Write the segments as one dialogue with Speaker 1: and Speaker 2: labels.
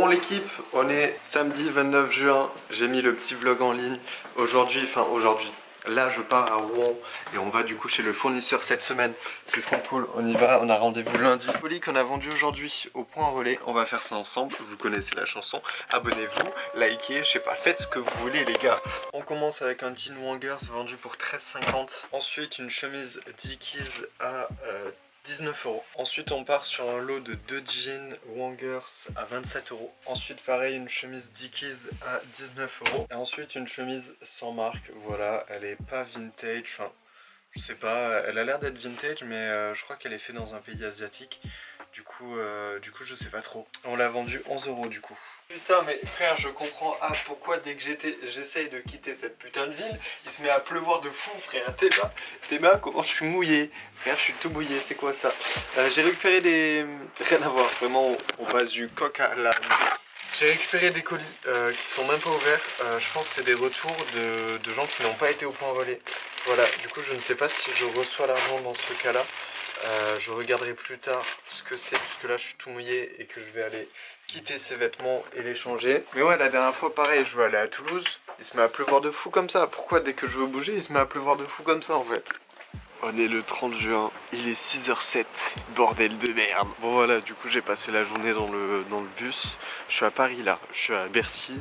Speaker 1: Bon l'équipe, on est samedi 29 juin, j'ai mis le petit vlog en ligne. Aujourd'hui, là je pars à Rouen et on va du coup chez le fournisseur cette semaine. C'est trop cool, on y va, on a rendez-vous lundi. Le colis qu'on a vendu aujourd'hui au point relais, on va faire ça ensemble. Vous connaissez la chanson, abonnez-vous, likez, je sais pas, faites ce que vous voulez les gars. On commence avec un jean Wangers vendu pour 13,50. Ensuite une chemise Dickies à 19 €. Ensuite on part sur un lot de 2 jeans Wangers à 27 €. Ensuite pareil une chemise Dickies à 19 €. Et ensuite une chemise sans marque, voilà, elle est pas vintage, enfin je sais pas, elle a l'air d'être vintage mais je crois qu'elle est faite dans un pays asiatique. Du coup je sais pas trop. On l'a vendue 11 € du coup. Putain mais frère je comprends pourquoi dès que j'essaye de quitter cette putain de ville, il se met à pleuvoir de fou frère. T'es là, comment je suis mouillé. Frère je suis tout mouillé, c'est quoi ça? J'ai récupéré des... Rien à voir, vraiment on passe du coq à l'âne. J'ai récupéré des colis qui sont même pas ouverts. Je pense que c'est des retours de gens qui n'ont pas été au point relais. Voilà, du coup je ne sais pas si je reçois l'argent dans ce cas là. Je regarderai plus tard ce que c'est puisque là je suis tout mouillé et que je vais aller quitter ces vêtements et les changer. Mais ouais, la dernière fois pareil, je veux aller à Toulouse, il se met à pleuvoir de fou comme ça. Pourquoi dès que je veux bouger il se met à pleuvoir de fou comme ça en fait? On est le 30 juin, il est 6h07, bordel de merde. Bon voilà, du coup j'ai passé la journée dans le bus. Je suis à Paris là, je suis à Bercy.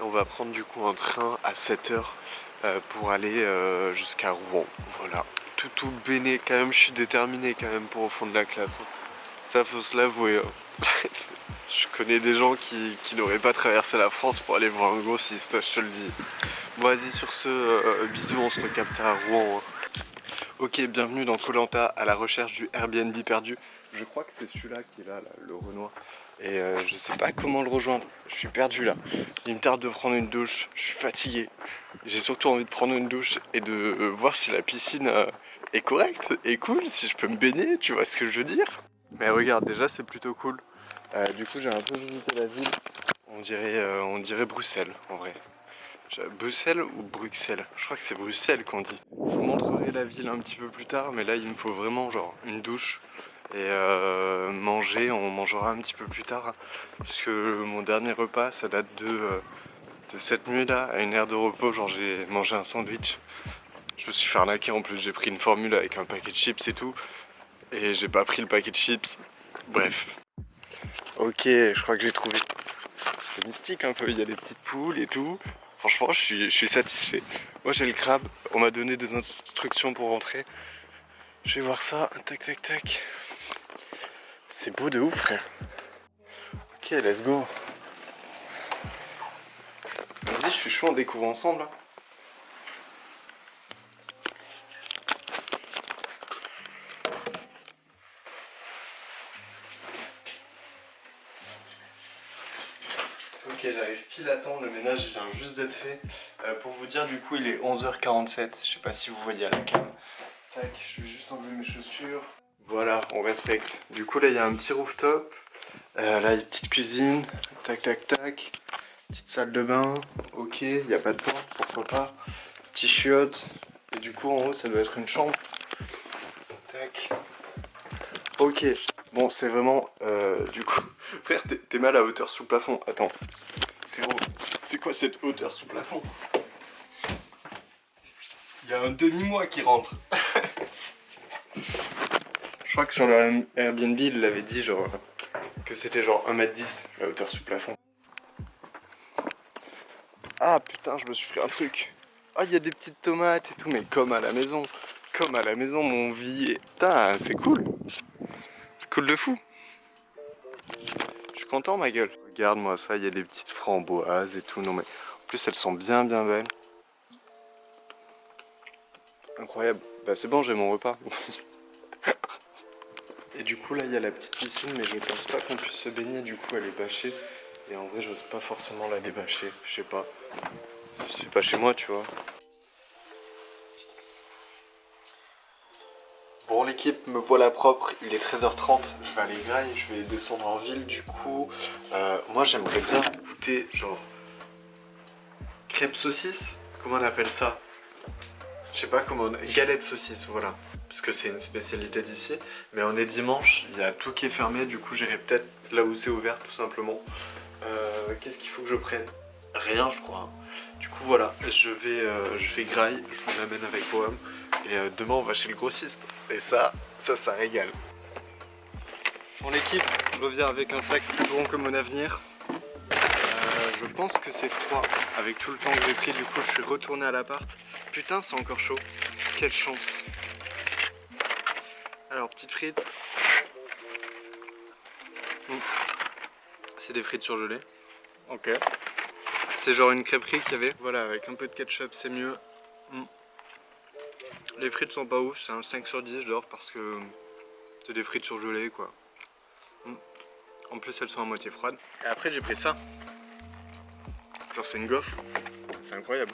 Speaker 1: Et on va prendre du coup un train à 7h pour aller jusqu'à Rouen. Voilà, tout béné quand même, je suis déterminé quand même pour au fond de la classe. Ça faut se l'avouer. Je connais des gens qui n'auraient pas traversé la France pour aller voir un grossiste, je te le dis. Bon vas-y sur ce, bisous, on se recapte à Rouen. Ok, bienvenue dans Koh Lanta à la recherche du Airbnb perdu. Je crois que c'est celui-là qui est là, le Renoir. Et je sais pas comment le rejoindre, je suis perdu là. Il me tarde de prendre une douche, je suis fatigué. J'ai surtout envie de prendre une douche et de voir si la piscine est correcte et cool, si je peux me baigner, tu vois ce que je veux dire. Mais regarde, déjà c'est plutôt cool. Du coup j'ai un peu visité la ville, on dirait Bruxelles en vrai. Bruxelles ou Bruxelles? Je crois que c'est Bruxelles qu'on dit. Je vous montrerai la ville un petit peu plus tard, mais là il me faut vraiment genre une douche et manger, on mangera un petit peu plus tard. Parce que mon dernier repas ça date de cette nuit là, à une aire de repos, genre j'ai mangé un sandwich. Je me suis fait arnaquer en plus, j'ai pris une formule avec un paquet de chips et tout. Et j'ai pas pris le paquet de chips. Bref. Ok, je crois que j'ai trouvé. C'est mystique un peu, il y a des petites poules et tout. Franchement, je suis satisfait. Moi j'ai le crabe, on m'a donné des instructions pour rentrer. Je vais voir ça, tac tac tac. C'est beau de ouf frère. Ok, let's go. Vas-y, je suis chaud, on découvre ensemble là. Ok, j'arrive pile à temps, le ménage vient juste d'être fait. Pour vous dire, du coup, il est 11h47. Je sais pas si vous voyez à la cam. Tac, je vais juste enlever mes chaussures. Voilà, on respecte. Du coup, là, il y a un petit rooftop. Là, il y a une petite cuisine. Tac, tac, tac. Petite salle de bain. Ok, il n'y a pas de porte, pourquoi pas. Petit chiotte. Et du coup, en haut, ça doit être une chambre. Tac. Ok. Bon, c'est vraiment... du coup... Frère, t'es mal à hauteur sous le plafond. Attends. Frérot, c'est quoi cette hauteur sous plafond? Il y a un demi-mois qui rentre. Je crois que sur le Airbnb, il l'avait dit genre que c'était genre 1m10 la hauteur sous plafond. Ah putain, je me suis pris un truc. Ah, il y a des petites tomates et tout, mais comme à la maison. Comme à la maison, mon vie. Putain, c'est cool. C'est cool de fou. Je suis content, ma gueule. Regarde-moi ça, il y a des petites framboises et tout. Non mais en plus, elles sont bien belles. Incroyable. Bah c'est bon, j'ai mon repas. Et du coup là il y a la petite piscine, mais je pense pas qu'on puisse se baigner, du coup elle est bâchée. Et en vrai j'ose pas forcément la débâcher, je sais pas. C'est pas chez moi tu vois. Bon l'équipe, me voilà propre, il est 13h30, je vais aller graille, je vais descendre en ville du coup. Moi j'aimerais bien goûter genre crêpe saucisse, comment on appelle ça? Je sais pas comment, galette saucisse, voilà. Parce que c'est une spécialité d'ici. Mais on est dimanche, il y a tout qui est fermé, du coup j'irai peut-être là où c'est ouvert tout simplement. qu'est-ce qu'il faut que je prenne? Rien, je crois. Du coup, voilà, je vais graille, je vous amène avec Poem. Et demain, on va chez le grossiste. Et ça régale. Bon, l'équipe revient avec un sac plus grand que mon avenir. Je pense que c'est froid avec tout le temps que j'ai pris. Du coup, je suis retourné à l'appart. Putain, c'est encore chaud. Quelle chance. Alors, petites frites. C'est des frites surgelées. Ok. C'est genre une crêperie qu'il y avait. Voilà, avec un peu de ketchup, c'est mieux. Les frites sont pas ouf, c'est un 5 sur 10, j'adore parce que c'est des frites surgelées, quoi. En plus, elles sont à moitié froides. Et après, j'ai pris ça. Genre, c'est une gaufre. C'est incroyable.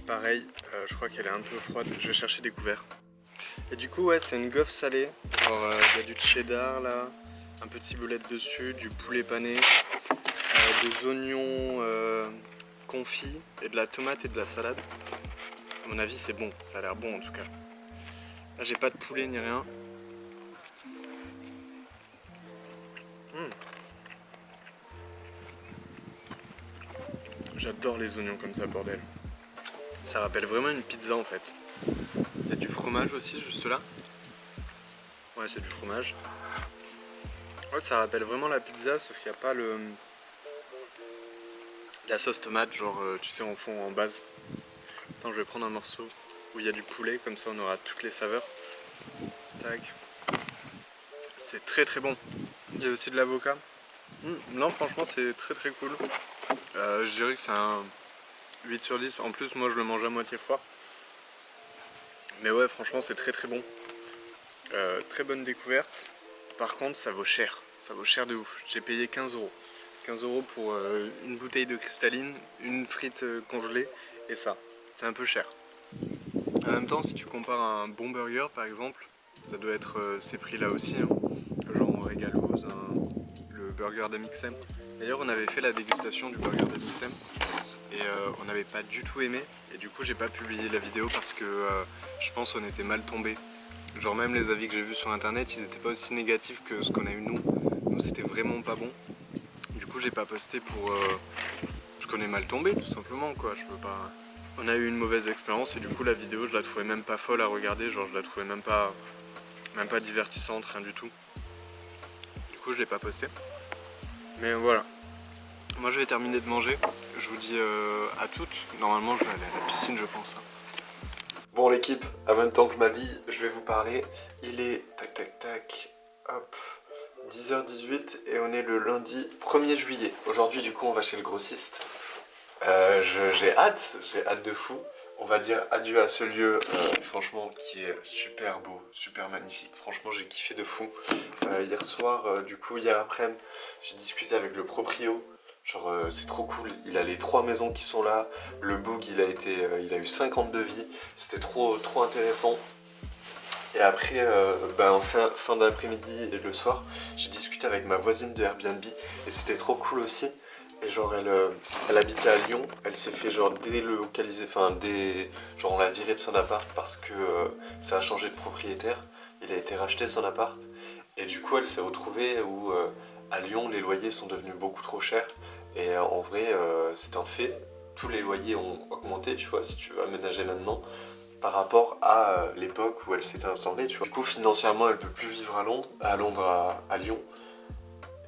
Speaker 1: Pareil, je crois qu'elle est un peu froide. Je vais chercher des couverts. Et du coup, ouais, c'est une gaufre salée. Genre, il y a du cheddar là, un peu de ciboulette dessus, du poulet pané, des oignons confits et de la tomate et de la salade. À mon avis, c'est bon. Ça a l'air bon en tout cas. Là, j'ai pas de poulet ni rien. J'adore les oignons comme ça, bordel. Ça rappelle vraiment une pizza en fait. Il y a du fromage aussi, juste là. Ouais, c'est du fromage. Ouais, ça rappelle vraiment la pizza, sauf qu'il n'y a pas la sauce tomate, genre, tu sais, en fond, en base. Attends, je vais prendre un morceau où il y a du poulet, comme ça on aura toutes les saveurs. Tac. C'est très très bon. Il y a aussi de l'avocat. Non, franchement, c'est très très cool. Je dirais que c'est un 8 sur 10. En plus, moi, je le mange à moitié froid. Mais ouais, franchement, c'est très très bon. Très bonne découverte. Par contre, ça vaut cher. Ça vaut cher de ouf. J'ai payé 15 €. 15 € pour une bouteille de cristalline, une frite congelée et ça. C'est un peu cher. En même temps, si tu compares à un bon burger, par exemple, ça doit être ces prix-là aussi. Hein. Genre en Régalose, le burger d'Amixem. D'ailleurs, on avait fait la dégustation du burger d'Amixem et on n'avait pas du tout aimé. Et du coup, j'ai pas publié la vidéo parce que je pense qu'on était mal tombé. Genre même les avis que j'ai vus sur internet, ils étaient pas aussi négatifs que ce qu'on a eu nous. Nous, c'était vraiment pas bon. Du coup, j'ai pas posté pour... je connais mal tombé, tout simplement, quoi. Je peux pas... On a eu une mauvaise expérience et du coup, la vidéo, je la trouvais même pas folle à regarder. Genre, je la trouvais même pas divertissante, rien du tout. Du coup, je l'ai pas posté. Mais voilà. Moi, je vais terminer de manger. Je vous dis à toutes. Normalement, je vais aller à la piscine, je pense. Bon, l'équipe, en même temps que je m'habille, je vais vous parler. Il est... Tac, tac, tac. Hop. 10h18 et on est le lundi 1er juillet. Aujourd'hui, du coup, on va chez le grossiste. J'ai hâte de fou. On va dire adieu à ce lieu, franchement, qui est super beau, super magnifique. Franchement, j'ai kiffé de fou. Hier soir, du coup, hier après-midi, j'ai discuté avec le proprio. Genre, c'est trop cool. Il a les 3 maisons qui sont là. Le book, il a eu 50 devis. C'était trop intéressant. Et après, en fin d'après-midi et le soir, j'ai discuté avec ma voisine de Airbnb et c'était trop cool aussi. Et genre, elle habitait à Lyon, elle s'est fait genre délocaliser, genre on l'a virée de son appart parce que ça a changé de propriétaire. Il a été racheté son appart. Et du coup, elle s'est retrouvée où à Lyon, les loyers sont devenus beaucoup trop chers. Et en vrai, c'est un fait. Tous les loyers ont augmenté, tu vois, si tu veux aménager maintenant, par rapport à l'époque où elle s'était installée, tu vois. Du coup, financièrement, elle peut plus vivre à Lyon.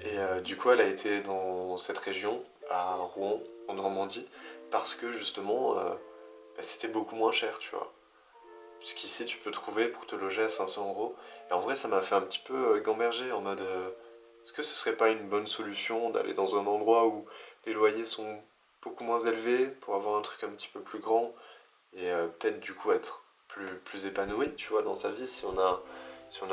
Speaker 1: Et du coup, elle a été dans cette région, à Rouen, en Normandie, parce que justement, c'était beaucoup moins cher, tu vois. Puisqu'ici, tu peux trouver pour te loger à 500 €. Et en vrai, ça m'a fait un petit peu gamberger en mode... est-ce que ce serait pas une bonne solution d'aller dans un endroit où les loyers sont beaucoup moins élevés pour avoir un truc un petit peu plus grand et peut-être du coup être plus épanoui, tu vois, dans sa vie si on a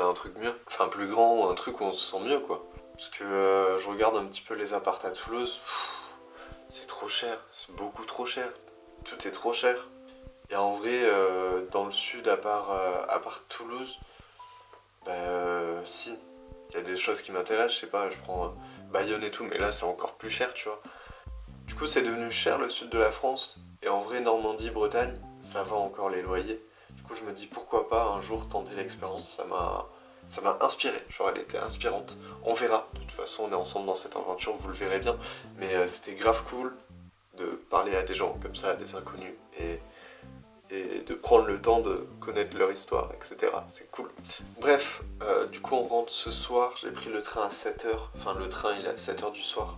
Speaker 1: un truc mieux. Enfin, plus grand ou un truc où on se sent mieux, quoi. Parce que je regarde un petit peu les apparts à Toulouse, c'est trop cher, c'est beaucoup trop cher. Tout est trop cher. Et en vrai, dans le sud, à part Toulouse, si, il y a des choses qui m'intéressent, je sais pas, je prends Bayonne et tout, mais là c'est encore plus cher, tu vois. Du coup, c'est devenu cher le sud de la France, et en vrai, Normandie, Bretagne, ça va encore les loyers. Du coup, je me dis pourquoi pas un jour tenter l'expérience, ça m'a inspiré, genre elle était inspirante. On verra, de toute toute façon on est ensemble dans cette aventure, vous le verrez bien. Mais c'était grave cool de parler à des gens comme ça, à des inconnus, et de prendre le temps de connaître leur histoire, etc. C'est cool. Bref, du coup on rentre ce soir, j'ai pris le train à 7h, enfin le train il est à 7h du soir.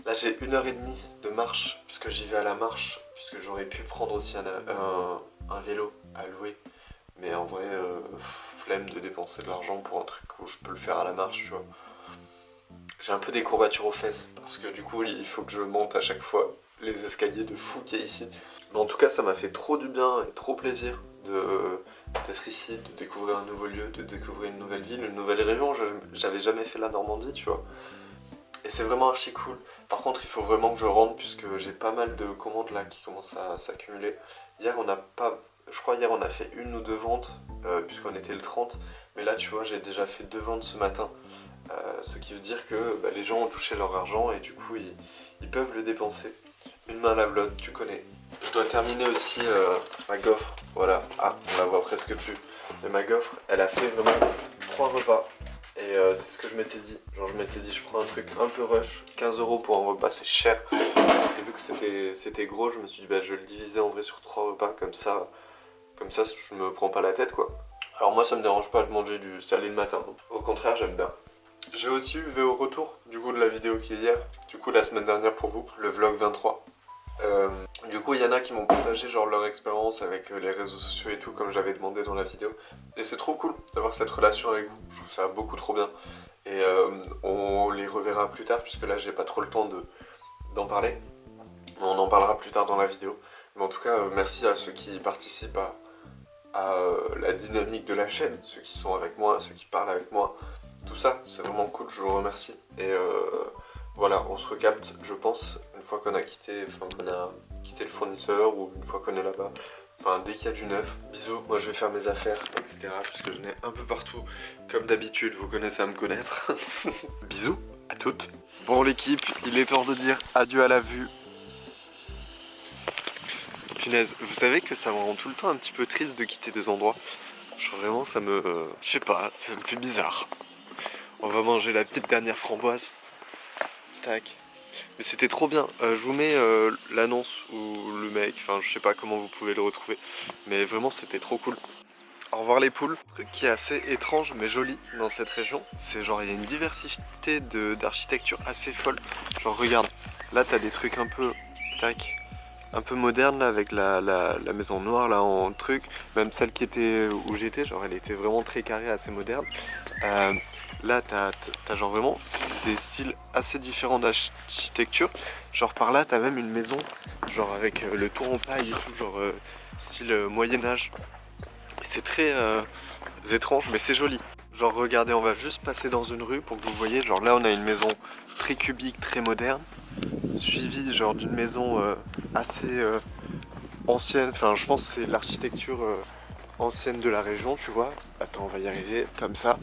Speaker 1: Là j'ai 1h30 de marche, puisque j'y vais à la marche, puisque j'aurais pu prendre aussi un vélo à louer. Mais en vrai, flemme de dépenser de l'argent pour un truc où je peux le faire à la marche, tu vois. J'ai un peu des courbatures aux fesses, parce que du coup il faut que je monte à chaque fois les escaliers de fou qu'il y a ici. Mais en tout cas ça m'a fait trop du bien et trop plaisir d'être ici, de découvrir un nouveau lieu, de découvrir une nouvelle ville, une nouvelle région. J'avais jamais fait la Normandie, tu vois. Et c'est vraiment archi cool. Par contre il faut vraiment que je rentre, puisque j'ai pas mal de commandes là qui commencent à s'accumuler. Hier on n'a pas... Je crois hier on a fait 1 ou 2 ventes, puisqu'on était le 30. Mais là tu vois j'ai déjà fait 2 ventes ce matin. Ce qui veut dire que les gens ont touché leur argent et du coup ils peuvent le dépenser. Une main lave l'autre, tu connais. Je dois terminer aussi ma gaufre, voilà. Ah, on la voit presque plus. Mais ma gaufre, elle a fait vraiment 3 repas. Et c'est ce que je m'étais dit. Genre je m'étais dit je prends un truc un peu rush. 15 € pour un repas, c'est cher. Et vu que c'était gros, je me suis dit je vais le diviser en vrai sur 3 repas. Comme ça je me prends pas la tête quoi. Alors moi ça me dérange pas de manger du salé le matin. Au contraire j'aime bien. J'ai aussi eu VO retour du coup de la vidéo qui est hier, du coup la semaine dernière pour vous, le vlog 23. Du coup il y en a qui m'ont partagé genre leur expérience avec les réseaux sociaux et tout comme j'avais demandé dans la vidéo. Et c'est trop cool d'avoir cette relation avec vous, je trouve ça beaucoup trop bien. Et on les reverra plus tard puisque là j'ai pas trop le temps d'en parler. Mais on en parlera plus tard dans la vidéo. Mais en tout cas merci à ceux qui participent à la dynamique de la chaîne, ceux qui sont avec moi, ceux qui parlent avec moi. Tout ça, c'est vraiment cool, je vous remercie. Et voilà, on se recapte, je pense, une fois qu'on a quitté le fournisseur ou une fois qu'on est là-bas. Enfin, dès qu'il y a du neuf. Bisous, moi je vais faire mes affaires, etc. Puisque je n'ai un peu partout. Comme d'habitude, vous connaissez à me connaître. Bisous à toutes. Bon l'équipe, il est temps de dire adieu à la vue. Punaise, vous savez que ça me rend tout le temps un petit peu triste de quitter des endroits. Genre vraiment, ça me... je sais pas, ça me fait bizarre. On va manger la petite dernière framboise. Tac. Mais c'était trop bien. Je vous mets l'annonce ou le mec, enfin je sais pas comment vous pouvez le retrouver. Mais vraiment c'était trop cool. Au revoir les poules. Un truc qui est assez étrange mais joli dans cette région, c'est genre il y a une diversité d'architecture assez folle. Genre regarde, là t'as des trucs un peu... Tac. Un peu moderne là, avec la maison noire là en truc. Même celle qui était où j'étais, genre elle était vraiment très carrée, assez moderne. Là t'as genre vraiment des styles assez différents d'architecture. Genre par là t'as même une maison genre avec le toit en paille et tout, genre style Moyen-Âge. C'est très étrange mais c'est joli. Genre regardez, on va juste passer dans une rue pour que vous voyez. Genre là on a une maison très cubique, très moderne, suivie genre d'une maison assez ancienne. Enfin je pense que c'est l'architecture ancienne de la région, tu vois. Attends, on va y arriver, comme ça.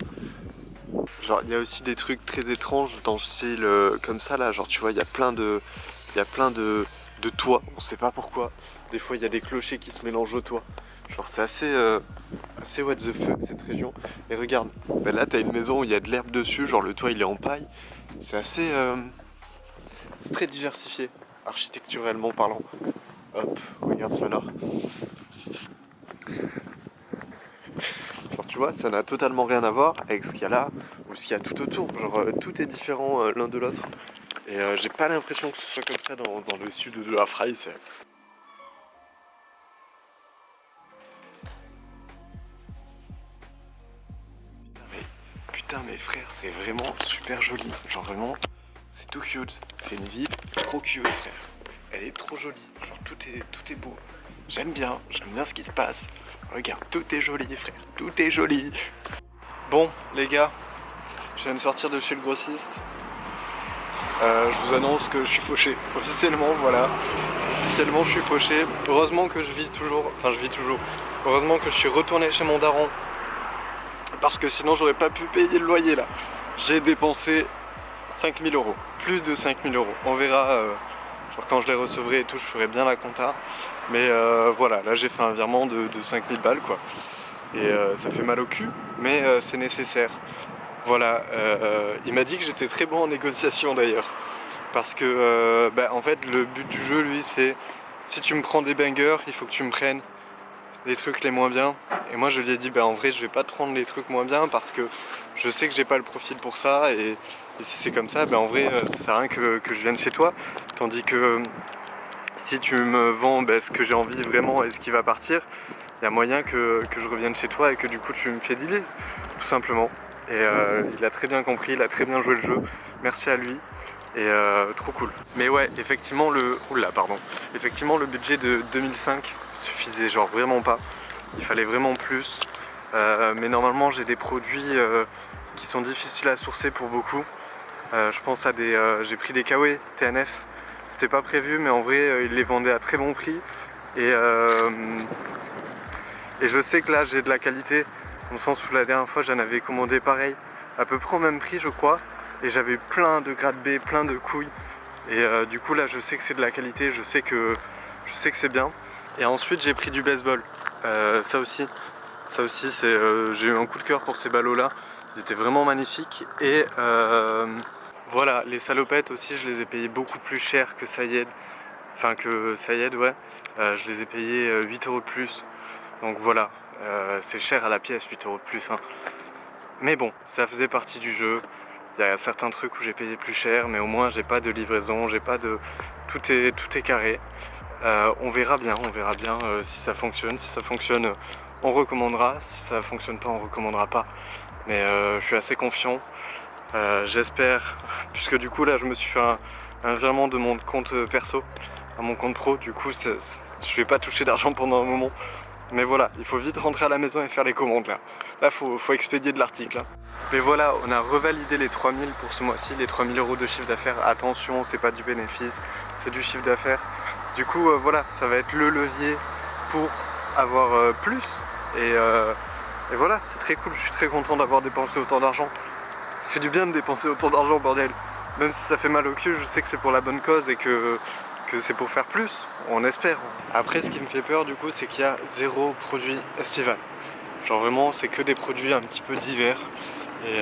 Speaker 1: Genre il y a aussi des trucs très étranges dans le style comme ça là, genre tu vois il y a plein de toits, on sait pas pourquoi. Des fois il y a des clochers qui se mélangent au toit. Genre c'est assez what the fuck cette région. Et regarde, là t'as une maison où il y a de l'herbe dessus, genre le toit il est en paille. C'est assez c'est très diversifié, architecturellement parlant. Hop, regarde ça là. Genre tu vois, ça n'a totalement rien à voir avec ce qu'il y a là ou ce qu'il y a tout autour. Genre tout est différent l'un de l'autre. Et j'ai pas l'impression que ce soit comme ça dans le sud de la France. Putain mais frère, c'est vraiment super joli. Genre vraiment, c'est tout cute. C'est une ville trop cute frère. Elle est trop jolie. Genre tout est beau. J'aime bien ce qui se passe. Regarde, tout est joli frère, tout est joli. Bon les gars, je viens de sortir de chez le grossiste. Je vous annonce que je suis fauché. Officiellement, voilà. Officiellement, je suis fauché. Heureusement que je vis toujours. Heureusement que je suis retourné chez mon daron. Parce que sinon, j'aurais pas pu payer le loyer là. J'ai dépensé 5000 €. Plus de 5000 €. On verra. Genre quand je les recevrai et tout, je ferai bien la compta. Mais voilà, là j'ai fait un virement de 5000 balles quoi. Et ça fait mal au cul, mais c'est nécessaire. Voilà, il m'a dit que j'étais très bon en négociation d'ailleurs. Parce que en fait le but du jeu lui c'est si tu me prends des bangers, il faut que tu me prennes les trucs les moins bien. Et moi je lui ai dit en vrai je vais pas te prendre les trucs moins bien parce que je sais que j'ai pas le profil pour ça et si c'est comme ça, en vrai ça sert à rien que je vienne chez toi. Tandis que si tu me vends ce que j'ai envie vraiment et ce qui va partir, il y a moyen que je revienne chez toi et que du coup tu me fidélises, tout simplement. Et il a très bien compris, il a très bien joué le jeu, merci à lui. Et trop cool. Mais ouais, effectivement effectivement le budget de 2005 suffisait genre vraiment pas. Il fallait vraiment plus. Mais normalement j'ai des produits qui sont difficiles à sourcer pour beaucoup. Je pense à des... j'ai pris des Kawaii TNF. C'était pas prévu mais en vrai ils les vendaient à très bon prix. Et je sais que là j'ai de la qualité. Dans le sens où la dernière fois j'en avais commandé pareil. À peu près au même prix je crois. Et j'avais plein de grade B, plein de couilles. Et du coup là je sais que c'est de la qualité, je sais que c'est bien. Et ensuite j'ai pris du baseball. Ça aussi c'est j'ai eu un coup de cœur pour ces ballots là. Ils étaient vraiment magnifiques. Et voilà, les salopettes aussi je les ai payées beaucoup plus cher que Sayed. Enfin que Sayed ouais. Je les ai payées 8 € de plus. Donc voilà, c'est cher à la pièce 8 € de plus hein. Mais bon, ça faisait partie du jeu. Il y a certains trucs où j'ai payé plus cher, mais au moins j'ai pas de livraison, j'ai pas de... Tout est carré. On verra bien si ça fonctionne. Si ça fonctionne, on recommandera. Si ça fonctionne pas, on recommandera pas. Mais je suis assez confiant. J'espère, puisque du coup là je me suis fait un virement de mon compte perso à mon compte pro. Du coup je vais pas toucher d'argent pendant un moment. Mais voilà, il faut vite rentrer à la maison et faire les commandes là. Là faut expédier de l'article. Mais voilà, on a revalidé les 3000 pour ce mois-ci, les 3000 € de chiffre d'affaires. Attention, c'est pas du bénéfice, c'est du chiffre d'affaires. Du coup, voilà, ça va être le levier pour avoir plus. Et voilà, c'est très cool, je suis très content d'avoir dépensé autant d'argent. Ça fait du bien de dépenser autant d'argent, bordel. Même si ça fait mal au cul, je sais que c'est pour la bonne cause et que c'est pour faire plus, on espère. Après, ce qui me fait peur, du coup, c'est qu'il y a 0 produit estival. Genre vraiment, c'est que des produits un petit peu divers. Et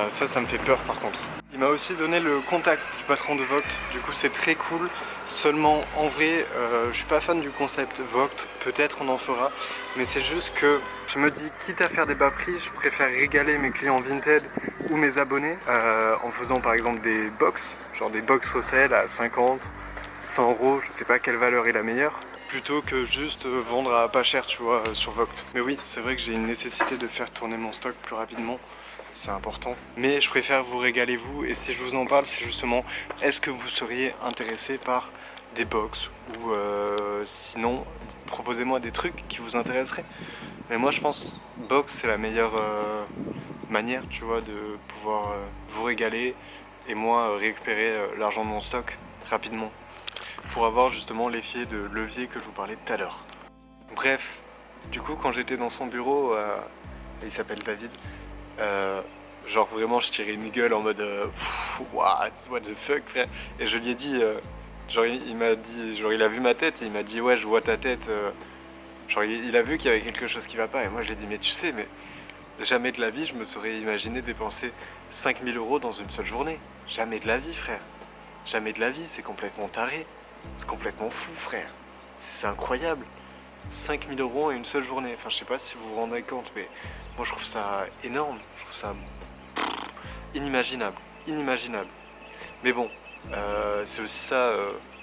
Speaker 1: ça me fait peur par contre. Il m'a aussi donné le contact du patron de Vogt, du coup c'est très cool. Seulement en vrai, je suis pas fan du concept Vogt, peut-être on en fera. Mais c'est juste que je me dis, quitte à faire des bas prix, je préfère régaler mes clients Vinted ou mes abonnés en faisant par exemple des box, genre des box Fossil à 50, 100 €, je sais pas quelle valeur est la meilleure. Plutôt que juste vendre à pas cher, tu vois, sur Vogt. Mais oui, c'est vrai que j'ai une nécessité de faire tourner mon stock plus rapidement. C'est important. Mais je préfère vous régaler vous. Et si je vous en parle, c'est justement, est-ce que vous seriez intéressé par des box ou sinon, proposez-moi des trucs qui vous intéresseraient. Mais moi, je pense box, c'est la meilleure manière, tu vois, de pouvoir vous régaler et moi récupérer l'argent de mon stock rapidement. Pour avoir justement l'effet de levier que je vous parlais tout à l'heure. Bref, du coup quand j'étais dans son bureau, il s'appelle David, genre vraiment je tirais une gueule en mode what the fuck frère. Et je lui ai dit, genre il m'a dit, genre il a vu ma tête et il m'a dit ouais je vois ta tête, genre il a vu qu'il y avait quelque chose qui va pas. Et moi je lui ai dit mais tu sais mais jamais de la vie je me serais imaginé dépenser 5000 € dans une seule journée. Jamais de la vie frère, jamais de la vie, c'est complètement taré. C'est complètement fou frère, c'est incroyable. 5000 € en une seule journée, enfin je sais pas si vous vous rendez compte mais moi je trouve ça énorme, je trouve ça inimaginable, inimaginable. Mais bon, c'est aussi ça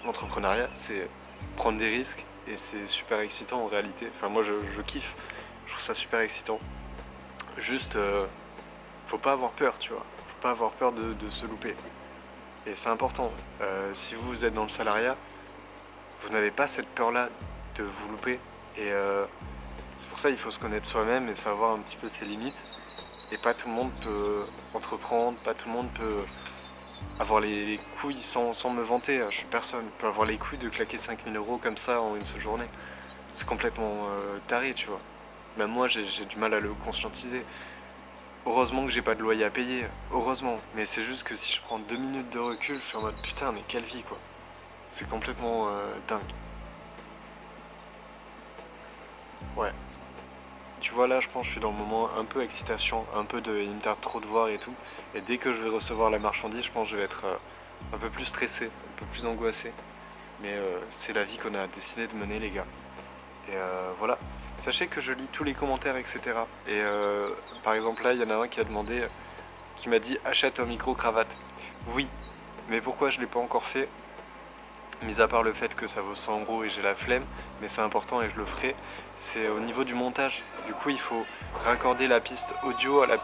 Speaker 1: l'entrepreneuriat, c'est prendre des risques et c'est super excitant en réalité. Enfin moi je kiffe, je trouve ça super excitant. Juste, faut pas avoir peur tu vois, faut pas avoir peur de se louper. Et c'est important, si vous êtes dans le salariat, vous n'avez pas cette peur-là de vous louper. Et c'est pour ça qu'il faut se connaître soi-même et savoir un petit peu ses limites. Et pas tout le monde peut entreprendre, pas tout le monde peut avoir les couilles sans me vanter. Je suis personne, peut avoir les couilles de claquer 5000 € comme ça en une seule journée. C'est complètement taré, tu vois. Même moi, j'ai du mal à le conscientiser. Heureusement que j'ai pas de loyer à payer, heureusement. Mais c'est juste que si je prends 2 minutes de recul, je suis en mode putain, mais quelle vie quoi. C'est complètement dingue. Ouais. Tu vois là je pense que je suis dans le moment un peu excitation, un peu de il me tarde trop de voir et tout. Et dès que je vais recevoir la marchandise, je pense que je vais être un peu plus stressé, un peu plus angoissé. Mais c'est la vie qu'on a décidé de mener les gars. Et voilà. Sachez que je lis tous les commentaires, etc. Et par exemple là, il y en a un qui a demandé, qui m'a dit achète un micro-cravate. Oui, mais pourquoi je ne l'ai pas encore fait? Mis à part le fait que ça vaut 100 € et j'ai la flemme, mais c'est important et je le ferai, c'est au niveau du montage. Du coup, il faut raccorder la piste audio à la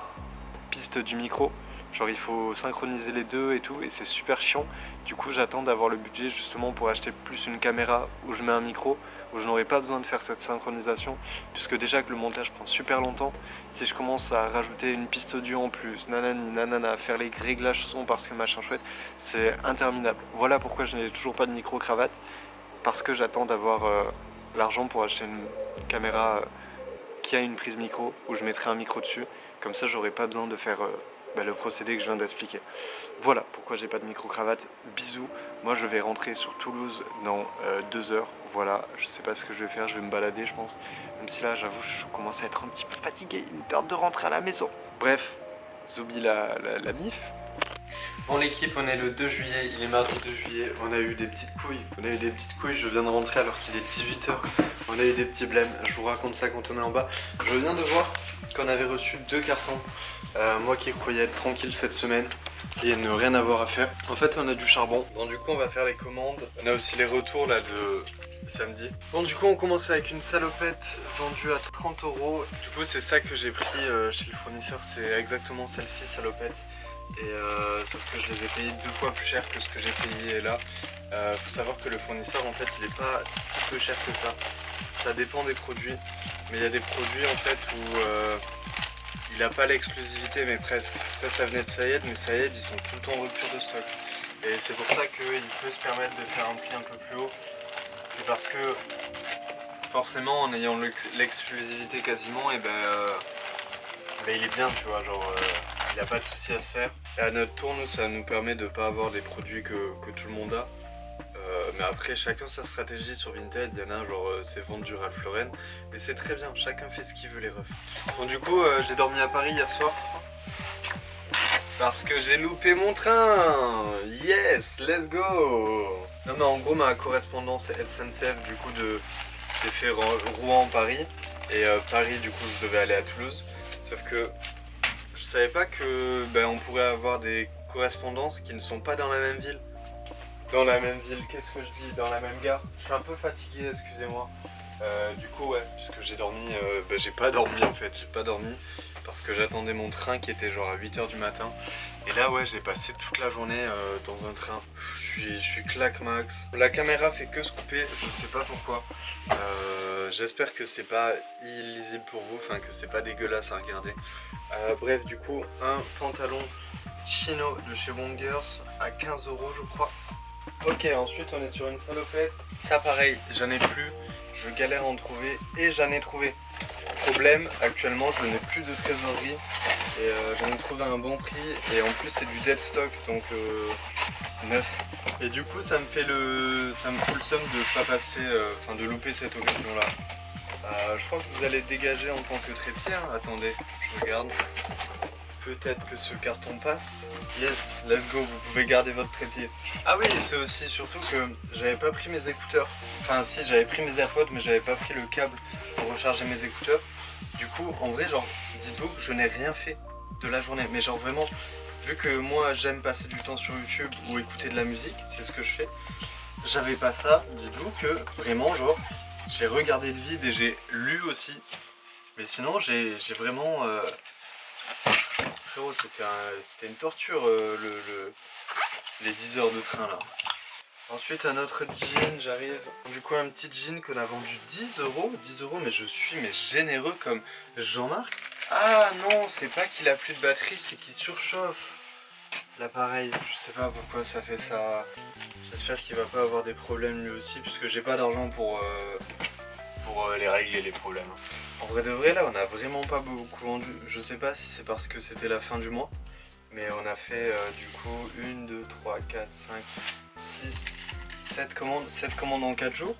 Speaker 1: piste du micro. Genre, il faut synchroniser les deux et tout, et c'est super chiant. Du coup, j'attends d'avoir le budget justement pour acheter plus une caméra où je mets un micro, où je n'aurai pas besoin de faire cette synchronisation, puisque déjà que le montage prend super longtemps. Si je commence à rajouter une piste audio en plus, nanani, nanana, faire les réglages son parce que machin chouette, c'est interminable. Voilà pourquoi je n'ai toujours pas de micro-cravate, parce que j'attends d'avoir l'argent pour acheter une caméra qui a une prise micro, où je mettrai un micro dessus. Comme ça, j'aurai pas besoin de faire le procédé que je viens d'expliquer. Voilà pourquoi j'ai pas de micro-cravate. Bisous. Moi, je vais rentrer sur Toulouse dans 2 heures. Voilà, je sais pas ce que je vais faire. Je vais me balader, je pense. Même si là, j'avoue, je commence à être un petit peu fatigué. Il me tarde de rentrer à la maison. Bref, Zoubi la mif. Bon l'équipe, on est le 2 juillet, il est mardi 2 juillet, on a eu des petites couilles, je viens de rentrer alors qu'il est 18 h, on a eu des petits blèmes, je vous raconte ça quand on est en bas. Je viens de voir qu'on avait reçu 2 cartons, moi qui croyais être tranquille cette semaine et ne rien avoir à faire. En fait on a du charbon, bon du coup on va faire les commandes, on a aussi les retours là de samedi. Bon du coup on commence avec une salopette vendue à 30 €, du coup c'est ça que j'ai pris chez le fournisseur, c'est exactement celle-ci salopette. Et sauf que je les ai payés 2 fois plus cher que ce que j'ai payé là. Faut savoir que le fournisseur en fait il est pas si peu cher que ça dépend des produits, mais il y a des produits en fait où il n'a pas l'exclusivité mais presque. Ça venait de Sayed, mais Sayed ils sont tout le temps en rupture de stock et c'est pour ça qu'il peut se permettre de faire un prix un peu plus haut. C'est parce que forcément en ayant l'exclusivité quasiment et il est bien, tu vois, genre il n'y a pas de souci à se faire. Et à notre tour, nous, ça nous permet de ne pas avoir des produits que tout le monde a. Mais après, chacun sa stratégie sur Vinted. Il y en a genre c'est vendre du Ralph Lauren. Mais c'est très bien, chacun fait ce qu'il veut les refs. Bon du coup, j'ai dormi à Paris hier soir. Parce que j'ai loupé mon train. Yes, let's go. Non mais en gros, ma correspondance SNCF du coup j'ai fait Rouen-Paris. Et Paris du coup, je devais aller à Toulouse. Sauf que je savais pas que on pourrait avoir des correspondances qui ne sont pas dans la même ville. Dans la même ville, qu'est-ce que je dis? Dans la même gare. Je suis un peu fatigué, excusez-moi. Du coup ouais, puisque j'ai dormi, j'ai pas dormi en fait, j'ai pas dormi parce que j'attendais mon train qui était genre à 8 h du matin. Et là ouais, j'ai passé toute la journée dans un train. Je suis claque max. La caméra fait que se couper, je sais pas pourquoi. J'espère que c'est pas illisible pour vous, enfin que c'est pas dégueulasse à regarder. Bref, du coup, un pantalon chino de chez Wongers à 15 € je crois. Ok, ensuite on est sur une salopette. Ça pareil, j'en ai plus. Je galère à en trouver et j'en ai trouvé. Problème, actuellement je n'ai plus de trésorerie et j'en ai trouvé à un bon prix et en plus c'est du dead stock donc neuf. Et du coup ça me fout le seum de pas passer, de louper cette occasion là. Je crois que vous allez dégager en tant que trépied, hein. Attendez, je regarde. Peut-être que ce carton passe. Yes, let's go, vous pouvez garder votre trépied. Ah oui, c'est aussi surtout que j'avais pas pris mes écouteurs. Enfin si, j'avais pris mes AirPods mais j'avais pas pris le câble pour recharger mes écouteurs. Du coup, en vrai, genre, dites-vous que je n'ai rien fait de la journée. Mais genre vraiment, vu que moi j'aime passer du temps sur YouTube ou écouter de la musique, c'est ce que je fais. J'avais pas ça, dites-vous que vraiment genre, j'ai regardé le vide et j'ai lu aussi. Mais sinon j'ai vraiment... Frérot, c'était une torture les 10 heures de train là. Ensuite un autre jean, j'arrive. Du coup un petit jean qu'on a vendu 10 €. 10 €, mais je suis généreux comme Jean-Marc. Ah non, c'est pas qu'il a plus de batterie, c'est qu'il surchauffe l'appareil. Je sais pas pourquoi ça fait ça. J'espère qu'il va pas avoir des problèmes lui aussi, puisque j'ai pas d'argent pour les régler les problèmes. En vrai de vrai là on a vraiment pas beaucoup vendu. Je sais pas si c'est parce que c'était la fin du mois, mais on a fait du coup 1, 2, 3, 4, 5, 6, 7 commandes. 7 commandes en 4 jours.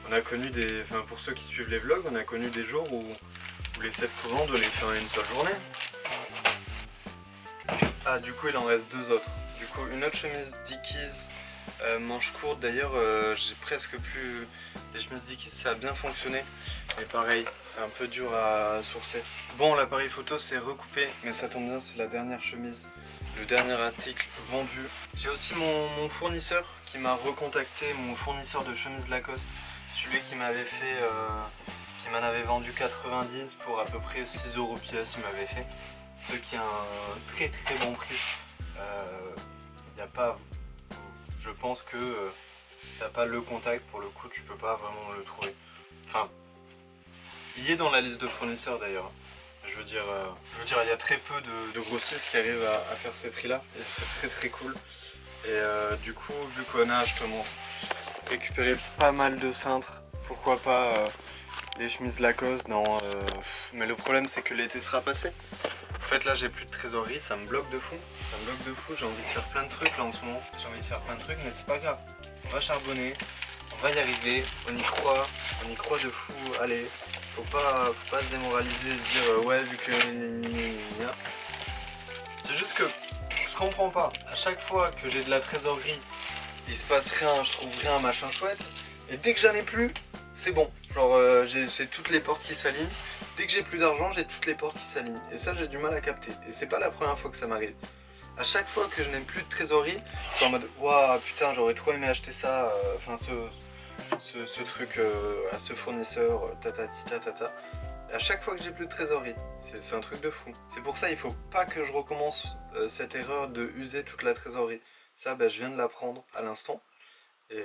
Speaker 1: On a connu des... Enfin pour ceux qui suivent les vlogs, on a connu des jours où ou les 7 courants de les faire en une seule journée. Ah, du coup il en reste 2 autres. Du coup une autre chemise Dickies manche courte. D'ailleurs j'ai presque plus... Les chemises Dickies ça a bien fonctionné. Mais pareil, c'est un peu dur à sourcer. Bon, l'appareil photo c'est recoupé, mais ça tombe bien, c'est la dernière chemise, le dernier article vendu. J'ai aussi mon fournisseur qui m'a recontacté, mon fournisseur de chemises Lacoste. Celui qui m'avait fait... qui m'en avait vendu 90 pour à peu près 6 € pièce, il m'avait fait. Ce qui est un très très bon prix. Y a pas... Je pense que si t'as pas le contact, pour le coup tu peux pas vraiment le trouver. Enfin, il est dans la liste de fournisseurs d'ailleurs. Je veux dire, il y a très peu de grossistes qui arrivent à faire ces prix là. Et c'est très très cool. Et du coup, vu qu'on a, je te montre, récupéré pas mal de cintres. Pourquoi pas les chemises Lacoste, non. Mais le problème c'est que l'été sera passé. En fait là j'ai plus de trésorerie, ça me bloque de fou. Ça me bloque de fou, j'ai envie de faire plein de trucs là en ce moment. J'ai envie de faire plein de trucs mais c'est pas grave. On va charbonner, on va y arriver, on y croit de fou, allez. Faut pas se démoraliser et se dire ouais vu que... C'est juste que je comprends pas. À chaque fois que j'ai de la trésorerie, il se passe rien, je trouve rien, machin chouette. Et dès que j'en ai plus, c'est bon. Genre j'ai toutes les portes qui s'alignent. Dès que j'ai plus d'argent, j'ai toutes les portes qui s'alignent. Et ça, j'ai du mal à capter. Et c'est pas la première fois que ça m'arrive. À chaque fois que je n'ai plus de trésorerie, je suis en mode waouh putain, j'aurais trop aimé acheter ça. Enfin, ce truc à ce fournisseur, tata. Et à chaque fois que j'ai plus de trésorerie, c'est un truc de fou. C'est pour ça, il faut pas que je recommence cette erreur de user toute la trésorerie. Ça, bah, je viens de l'apprendre à l'instant. Et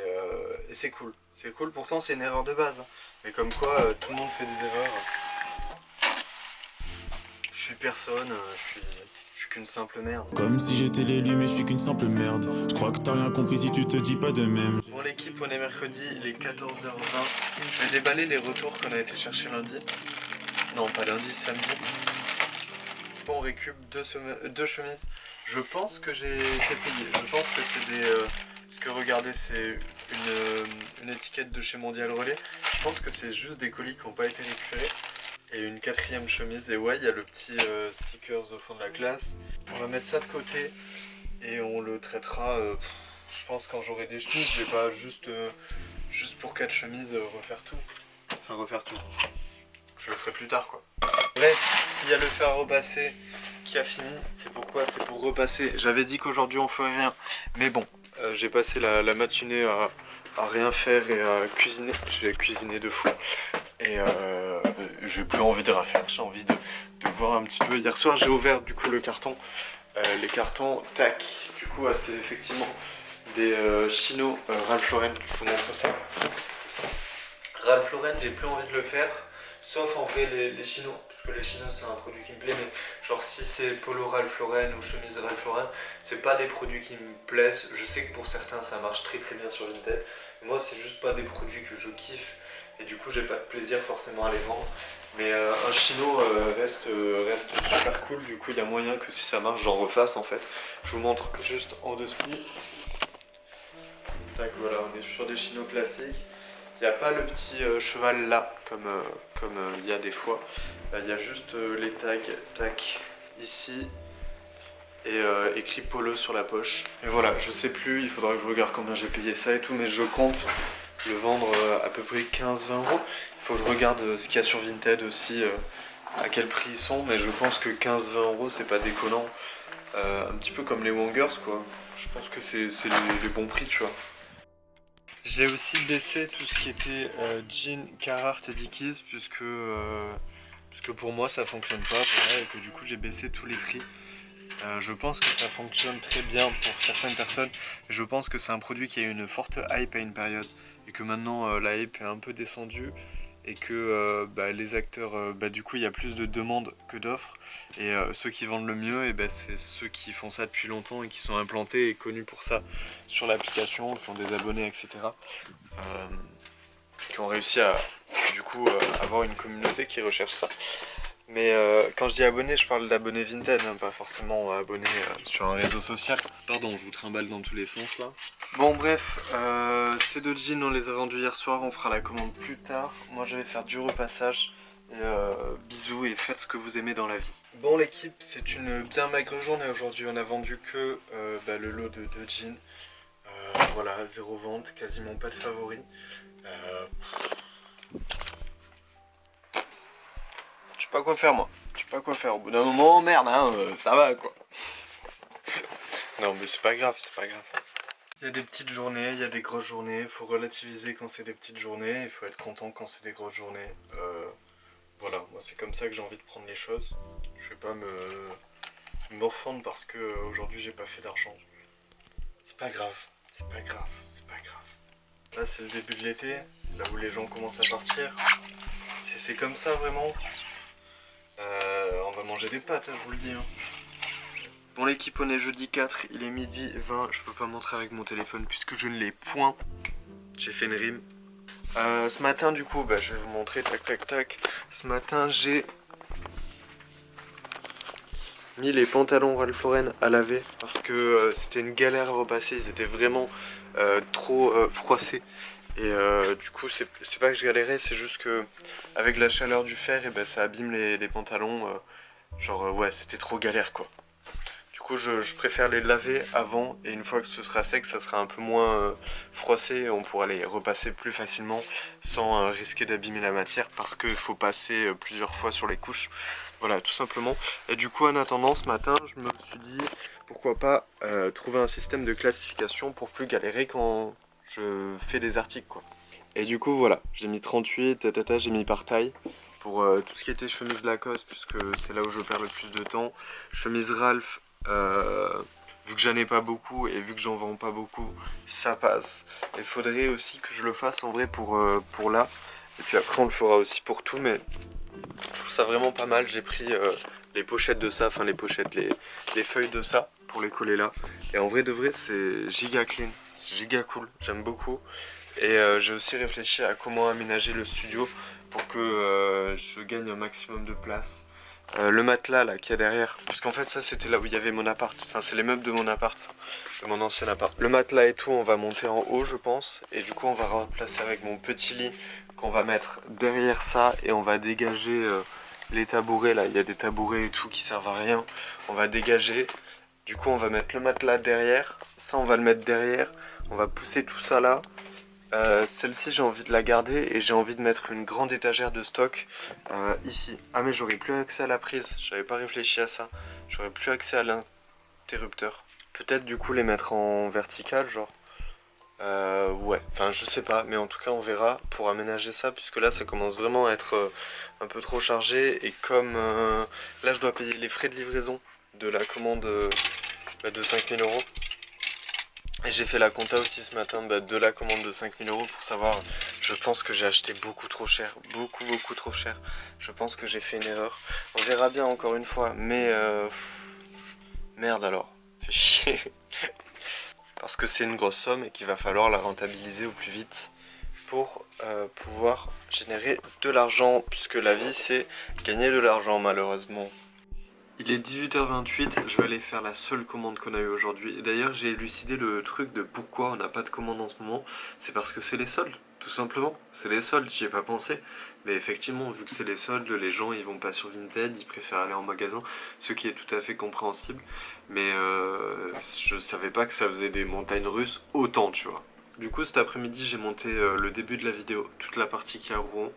Speaker 1: c'est cool. C'est cool, pourtant c'est une erreur de base. Mais comme quoi, tout le monde fait des erreurs. Je suis personne, je suis qu'une simple merde.
Speaker 2: Comme si j'étais l'élu mais je suis qu'une simple merde. Je crois que t'as rien compris si tu te dis pas de même.
Speaker 1: Bon l'équipe, on est mercredi, il est 14h20. Je vais déballer les retours qu'on a été chercher lundi. Non pas lundi, samedi. Bon, on récup deux chemises. Je pense que j'ai été payé. Je pense que c'est des... parce que regardez, c'est une étiquette de chez Mondial Relais. Je pense que c'est juste des colis qui n'ont pas été récupérés. Et une 4e chemise. Et ouais, il y a le petit stickers au fond de la classe. On va mettre ça de côté. Et on le traitera, je pense quand j'aurai des chemises. Je vais pas juste pour 4 chemises refaire tout. Enfin refaire tout. Je le ferai plus tard quoi. Bref, s'il y a le fer à repasser qui a fini, c'est pourquoi, c'est pour repasser. J'avais dit qu'aujourd'hui on ferait rien, mais bon, j'ai passé la matinée à rien faire et à cuisiner. J'ai cuisiné de fou et j'ai plus envie de rien faire. J'ai envie de voir un petit peu. Hier soir j'ai ouvert du coup le carton, les cartons, tac. Du coup c'est effectivement des chinos Ralph Lauren. Je vous montre ça. Ralph Lauren, j'ai plus envie de le faire. Sauf en vrai les chinos, parce que les chinos c'est un produit qui me plaît, mais genre si c'est polo Ralph Lauren ou chemise Ralph Lauren, c'est pas des produits qui me plaisent. Je sais que pour certains ça marche très très bien sur Vinted. Moi c'est juste pas des produits que je kiffe et du coup j'ai pas de plaisir forcément à les vendre. Mais un chino reste super cool, du coup il y a moyen que si ça marche j'en refasse en fait. Je vous montre juste en deux plis. Tac, voilà, on est sur des chinos classiques. Il n'y a pas le petit cheval là, comme il y a des fois. Il y a juste les tags, tac, ici, et écrit polo sur la poche. Et voilà, je sais plus, il faudra que je regarde combien j'ai payé ça et tout, mais je compte le vendre à peu près 15-20 €. Il faut que je regarde ce qu'il y a sur Vinted aussi, à quel prix ils sont, mais je pense que 15-20 € c'est pas déconnant. Un petit peu comme les Wongers quoi. Je pense que c'est les bons prix, tu vois. J'ai aussi baissé tout ce qui était jean, Carhartt et Dickies puisque pour moi ça fonctionne pas, voilà, et que du coup j'ai baissé tous les prix. Je pense que ça fonctionne très bien pour certaines personnes. Je pense que c'est un produit qui a une forte hype à une période et que maintenant la hype est un peu descendue et que les acteurs, du coup il y a plus de demandes que d'offres et ceux qui vendent le mieux, et c'est ceux qui font ça depuis longtemps et qui sont implantés et connus pour ça sur l'application, qui ont des abonnés, etc. Qui ont réussi à du coup avoir une communauté qui recherche ça. Mais quand je dis abonné, je parle d'abonné Vinted, hein, pas forcément abonné sur un réseau social. Pardon, je vous trimballe dans tous les sens là. Bon bref, ces deux jeans on les a vendus hier soir, on fera la commande plus tard. Moi je vais faire du repassage Et bisous et faites ce que vous aimez dans la vie. Bon l'équipe, c'est une bien maigre journée aujourd'hui. On a vendu que le lot de 2 jeans. Voilà, 0 vente, quasiment pas de favoris. Je sais pas quoi faire moi. Je sais pas quoi faire. Au bout d'un moment, merde, hein, ça va quoi. Non mais c'est pas grave, c'est pas grave. Il y a des petites journées, il y a des grosses journées. Il faut relativiser quand c'est des petites journées. Il faut être content quand c'est des grosses journées. Voilà, moi c'est comme ça que j'ai envie de prendre les choses. Je vais pas me morfondre parce que aujourd'hui j'ai pas fait d'argent. C'est pas grave, c'est pas grave, c'est pas grave. Là c'est le début de l'été, là où les gens commencent à partir. C'est comme ça vraiment. On va manger des pâtes, hein, je vous le dis. Hein. Bon l'équipe, on est jeudi 4, il est midi 20. Je peux pas montrer avec mon téléphone puisque je ne l'ai point. J'ai fait une rime. Ce matin du coup, je vais vous montrer, tac tac tac. Ce matin j'ai mis les pantalons Ralph Lauren à laver parce que c'était une galère à repasser, ils étaient vraiment trop froissés. Et du coup c'est pas que je galérais, c'est juste que avec la chaleur du fer, et ça abîme les pantalons. Ouais, c'était trop galère quoi. Du coup je préfère les laver avant, et une fois que ce sera sec, ça sera un peu moins froissé et on pourra les repasser plus facilement sans risquer d'abîmer la matière parce qu'il faut passer plusieurs fois sur les couches. Voilà, tout simplement. Et du coup, en attendant, ce matin, je me suis dit, pourquoi pas trouver un système de classification pour plus galérer quand je fais des articles, quoi. Et du coup, voilà, j'ai mis 38, j'ai mis par taille pour tout ce qui était chemise Lacoste, puisque c'est là où je perds le plus de temps. Chemise Ralph, vu que j'en ai pas beaucoup et vu que j'en vends pas beaucoup, ça passe. Il faudrait aussi que je le fasse en vrai pour là. Et puis après, on le fera aussi pour tout, mais je trouve ça vraiment pas mal. J'ai pris les pochettes de ça, enfin les pochettes, les feuilles de ça pour les coller là. Et en vrai de vrai, c'est giga clean, c'est giga cool, j'aime beaucoup. Et j'ai aussi réfléchi à comment aménager le studio pour que je gagne un maximum de place. Le matelas là qu'il y a derrière, puisqu'en fait ça c'était là où il y avait mon appart, enfin c'est les meubles de mon appart, de mon ancien appart. Le matelas et tout on va monter en haut je pense, et du coup on va remplacer avec mon petit lit qu'on va mettre derrière ça, et on va dégager les tabourets là, il y a des tabourets et tout qui servent à rien, on va dégager, du coup on va mettre le matelas derrière, ça on va le mettre derrière, on va pousser tout ça là. Celle-ci j'ai envie de la garder et j'ai envie de mettre une grande étagère de stock ici. Ah mais j'aurais plus accès à la prise, j'avais pas réfléchi à ça. J'aurais plus accès à l'interrupteur. Peut-être du coup les mettre en vertical genre. Ouais, enfin je sais pas, mais en tout cas on verra pour aménager ça, puisque là ça commence vraiment à être un peu trop chargé. Et comme là je dois payer les frais de livraison de la commande de 5000 €. Et j'ai fait la compta aussi ce matin de la commande de 5000 € pour savoir, je pense que j'ai acheté beaucoup trop cher, beaucoup trop cher. Je pense que j'ai fait une erreur. On verra bien encore une fois, mais merde alors, fait chier. Parce que c'est une grosse somme et qu'il va falloir la rentabiliser au plus vite pour pouvoir générer de l'argent, puisque la vie c'est gagner de l'argent malheureusement. Il est 18h28, je vais aller faire la seule commande qu'on a eue aujourd'hui. Et d'ailleurs j'ai élucidé le truc de pourquoi on n'a pas de commande en ce moment. C'est parce que c'est les soldes, tout simplement. C'est les soldes, j'y ai pas pensé. Mais effectivement, vu que c'est les soldes, les gens ils vont pas sur Vinted, ils préfèrent aller en magasin. Ce qui est tout à fait compréhensible. Mais je savais pas que ça faisait des montagnes russes autant, tu vois. Du coup cet après-midi j'ai monté le début de la vidéo, toute la partie qui a Rouen.